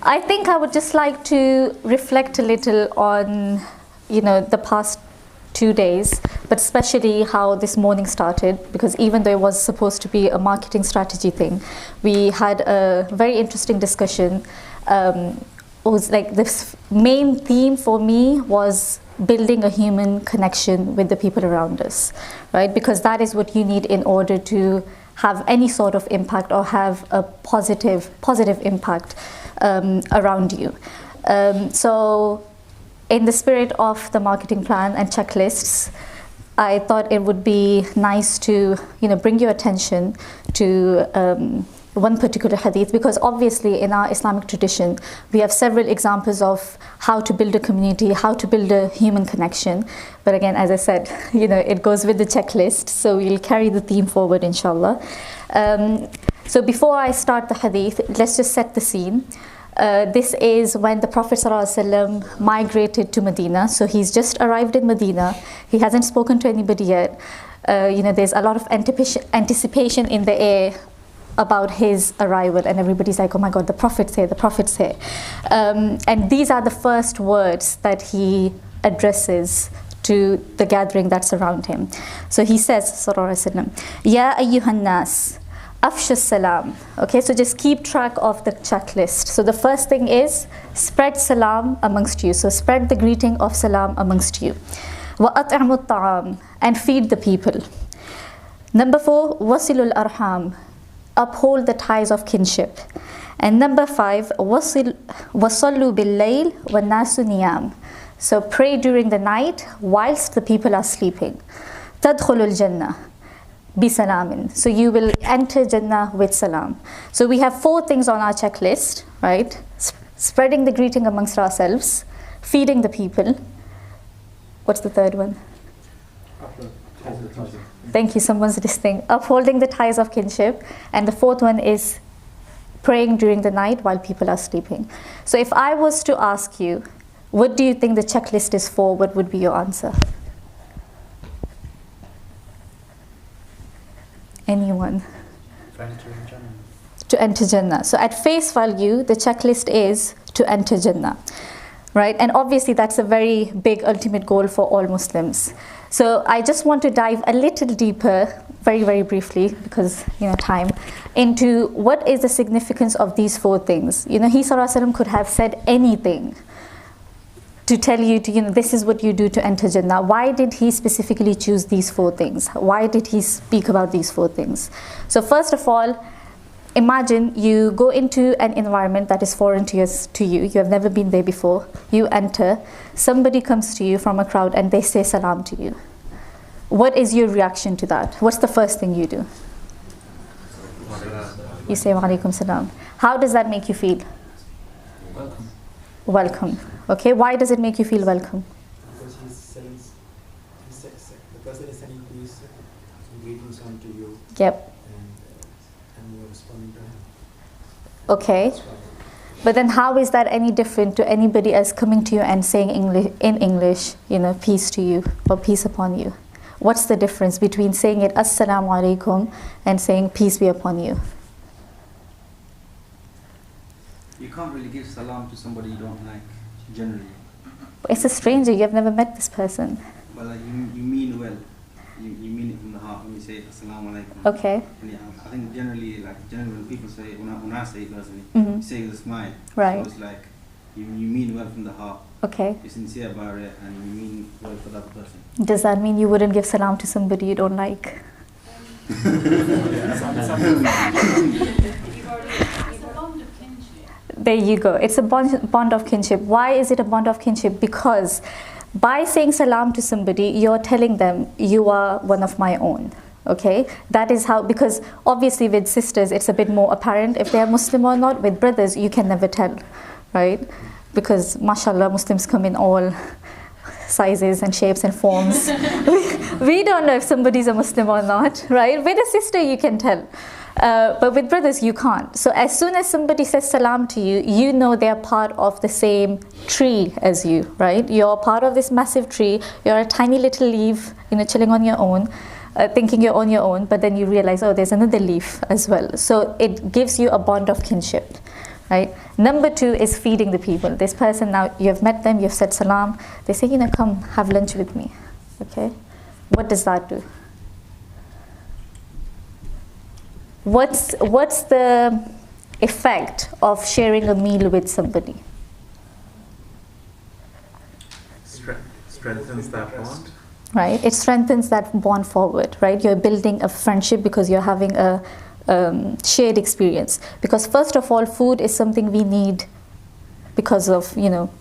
I think I would just like to reflect a little on, the past 2 days, but especially how this morning started, because even though it was supposed to be a marketing strategy thing, we had a very interesting discussion. It was like this main theme for me was building a human connection with the people around us, right? Because that is what you need in order to have any sort of impact or have a positive impact around you. So in the spirit of the marketing plan and checklists, I thought it would be nice to bring your attention to one particular hadith, because obviously in our Islamic tradition we have several examples of how to build a community, how to build a human connection. But again, as I said, it goes with the checklist, so we'll carry the theme forward, inshallah. So before I start the hadith, let's just set the scene. This is when the Prophet ﷺ migrated to Medina. So he's just arrived in Medina. He hasn't spoken to anybody yet. There's a lot of anticipation in the air about his arrival, and everybody's like, oh my God, the Prophet's here, the Prophet's here. And these are the first words that he addresses to the gathering that's around him. So he says, Sallallahu Alaihi Wasallam, Ya ayyuhan nas, afsha salam. Okay, so just keep track of the checklist. So the first thing is spread salam amongst you. So spread the greeting of salam amongst you. Wa at'imu ta'am, and feed the people. Number 4, wasilul arham, uphold the ties of kinship. And number 5, wasallu bil-layl wa nasu niyam. So pray during the night whilst the people are sleeping. Tadkhulul jannah bi salamin. So you will enter Jannah with salam. So we have 4 things on our checklist, right? Spreading the greeting amongst ourselves, feeding the people. What's the third one? Thank you, someone's listening. Upholding the ties of kinship. And the 4th one is praying during the night while people are sleeping. So if I was to ask you, what do you think the checklist is for, what would be your answer? Anyone? To enter Jannah. So at face value, the checklist is to enter Jannah, right? And obviously that's a very big ultimate goal for all Muslims. So I just want to dive a little deeper, very, very briefly, because time, into what is the significance of these 4 things. He Sallallahu Alaihi Wasallam could have said anything to tell you this is what you do to enter Jannah. Why did he specifically choose these 4 things? Why did he speak about these 4 things? So first of all, imagine you go into an environment that is foreign to you. You have never been there before. You enter, somebody comes to you from a crowd and they say salam to you. What is your reaction to that? What's the first thing you do? You say wa alaikum salam. How does that make you feel? Welcome. Okay, why does it make you feel welcome? Because the person is sending peace and greetings unto you. Yep. And you're responding to him. Okay. But then how is that any different to anybody else coming to you and saying in English, peace to you or peace upon you? What's the difference between saying it assalamu alaikum and saying peace be upon you? You can't really give salam to somebody you don't like, generally. It's a stranger, you have never met this person. But you mean well. You mean it from the heart when you say assalamu alaikum. Okay. And I think generally when people say, when I say it personally, Mm-hmm. you say it with a smile. Right. So it's like you mean well from the heart. Okay. You're sincere about it and you mean well for the other person. Does that mean you wouldn't give salam to somebody you don't like? There you go. It's a bond of kinship. Why is it a bond of kinship? Because by saying salam to somebody, you're telling them, you are one of my own. Okay? That is how, because obviously with sisters, it's a bit more apparent if they're Muslim or not. With brothers, you can never tell, right? Because, mashallah, Muslims come in all sizes and shapes and forms. We don't know if somebody's a Muslim or not, right? With a sister, you can tell. But with brothers, you can't. So as soon as somebody says salam to you, you know they're part of the same tree as you, right? You're part of this massive tree. You're a tiny little leaf, chilling on your own, thinking you're on your own, but then you realize, oh, there's another leaf as well. So it gives you a bond of kinship, right? Number 2 is feeding the people. This person, now you have met them, you've said salam, they say, come have lunch with me, okay? What does that do? What's the effect of sharing a meal with somebody? Strengthens that bond. Right, it strengthens that bond forward, right? You're building a friendship because you're having a shared experience. Because first of all, food is something we need because of,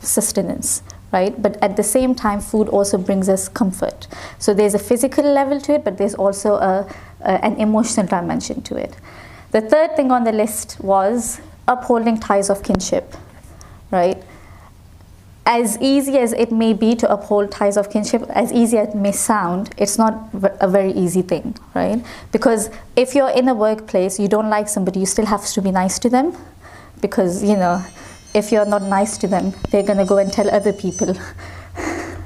sustenance, right? But at the same time, food also brings us comfort. So there's a physical level to it, but there's also an emotional dimension to it. The third thing on the list was upholding ties of kinship, right? As easy as it may be to uphold ties of kinship, as easy as it may sound, it's not a very easy thing, right? Because if you're in a workplace, you don't like somebody, you still have to be nice to them. Because, if you're not nice to them, they're going to go and tell other people.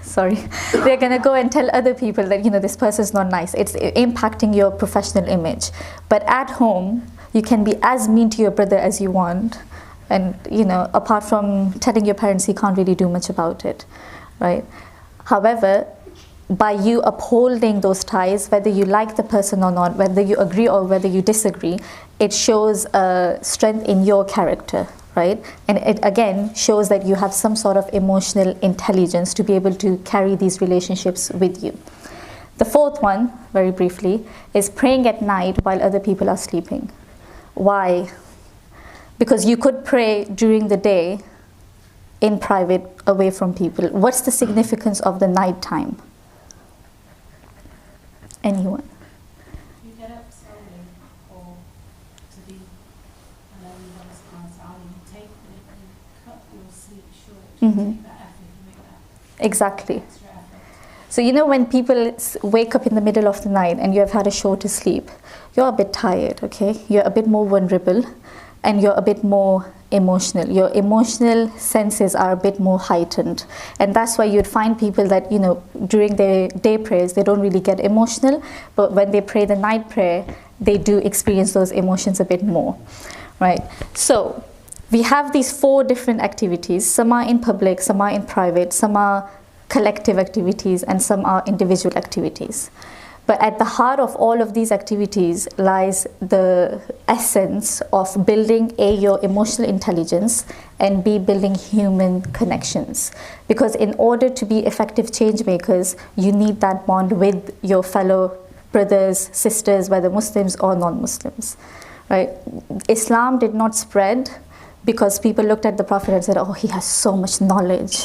Sorry. They're going to go and tell other people that, this person's not nice. It's impacting your professional image. But at home, you can be as mean to your brother as you want. And, apart from telling your parents, you can't really do much about it, right? However, by you upholding those ties, whether you like the person or not, whether you agree or whether you disagree, it shows strength in your character, right? And it, again, shows that you have some sort of emotional intelligence to be able to carry these relationships with you. The fourth one, very briefly, is praying at night while other people are sleeping. Why? Because you could pray during the day in private, away from people. What's the significance of the night time? Anyone? You get up slowly or to be alone with Allah, you cut your sleep short, take that effort, you make that Exactly. extra effort. So when people wake up in the middle of the night and you have had a shorter sleep, you're a bit tired, okay? You're a bit more vulnerable. And you're a bit more emotional. Your emotional senses are a bit more heightened. And that's why you'd find people that, during their day prayers, they don't really get emotional. But when they pray the night prayer, they do experience those emotions a bit more, right? So we have these 4 different activities. Some are in public, some are in private, some are collective activities, and some are individual activities. But at the heart of all of these activities lies the essence of building A, your emotional intelligence, and B, building human connections. Because in order to be effective change makers, you need that bond with your fellow brothers, sisters, whether Muslims or non-Muslims, right? Islam did not spread because people looked at the Prophet and said, oh, he has so much knowledge,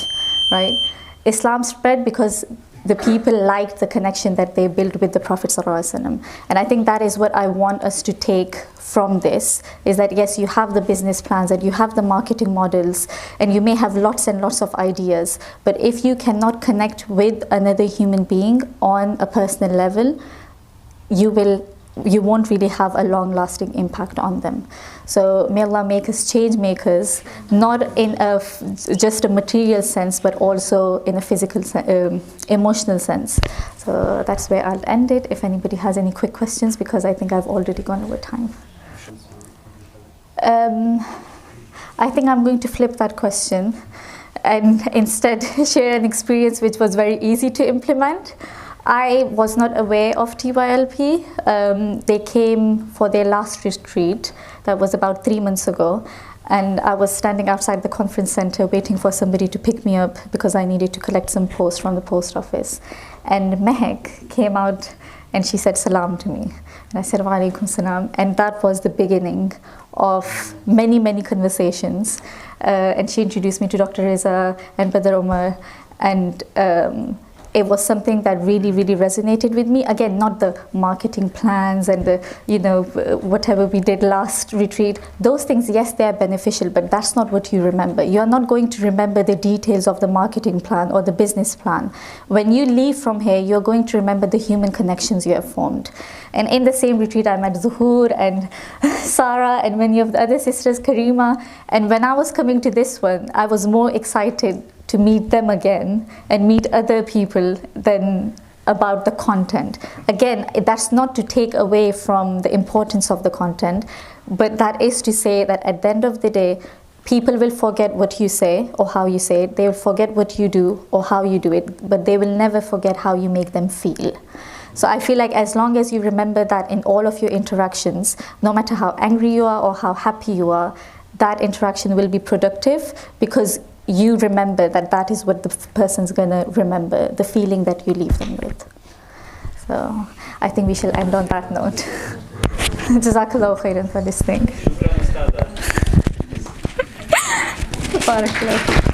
right? Islam spread because the people liked the connection that they built with the Prophet ﷺ. And I think that is what I want us to take from this, is that yes, you have the business plans and you have the marketing models and you may have lots and lots of ideas, but if you cannot connect with another human being on a personal level, you won't really have a long-lasting impact on them. So may Allah make us change makers, not in just a material sense, but also in a physical, emotional sense. So that's where I'll end it. If anybody has any quick questions, because I think I've already gone over time. I think I'm going to flip that question and instead share an experience which was very easy to implement. I was not aware of TYLP. They came for their last retreat. That was about 3 months ago. And I was standing outside the conference center waiting for somebody to pick me up because I needed to collect some post from the post office. And Mehek came out and she said salam to me. And I said wa alaikum salam. And that was the beginning of many, many conversations. And she introduced me to Dr. Reza and Brother Omar. And it was something that really, really resonated with me. Again, not the marketing plans and the, whatever we did last retreat. Those things, yes, they are beneficial, but that's not what you remember. You're not going to remember the details of the marketing plan or the business plan. When you leave from here, you're going to remember the human connections you have formed. And in the same retreat, I met Zuhur and Sarah and many of the other sisters, Karima. And when I was coming to this one, I was more excited to meet them again and meet other people than about the content. Again, that's not to take away from the importance of the content, but that is to say that at the end of the day, people will forget what you say or how you say it. They will forget what you do or how you do it, but they will never forget how you make them feel. So I feel like as long as you remember that in all of your interactions, no matter how angry you are or how happy you are, that interaction will be productive because you remember that that is what the person's going to remember, the feeling that you leave them with. So I think we shall end on that note. Jazakallahu khairan for listening. Barakallahu.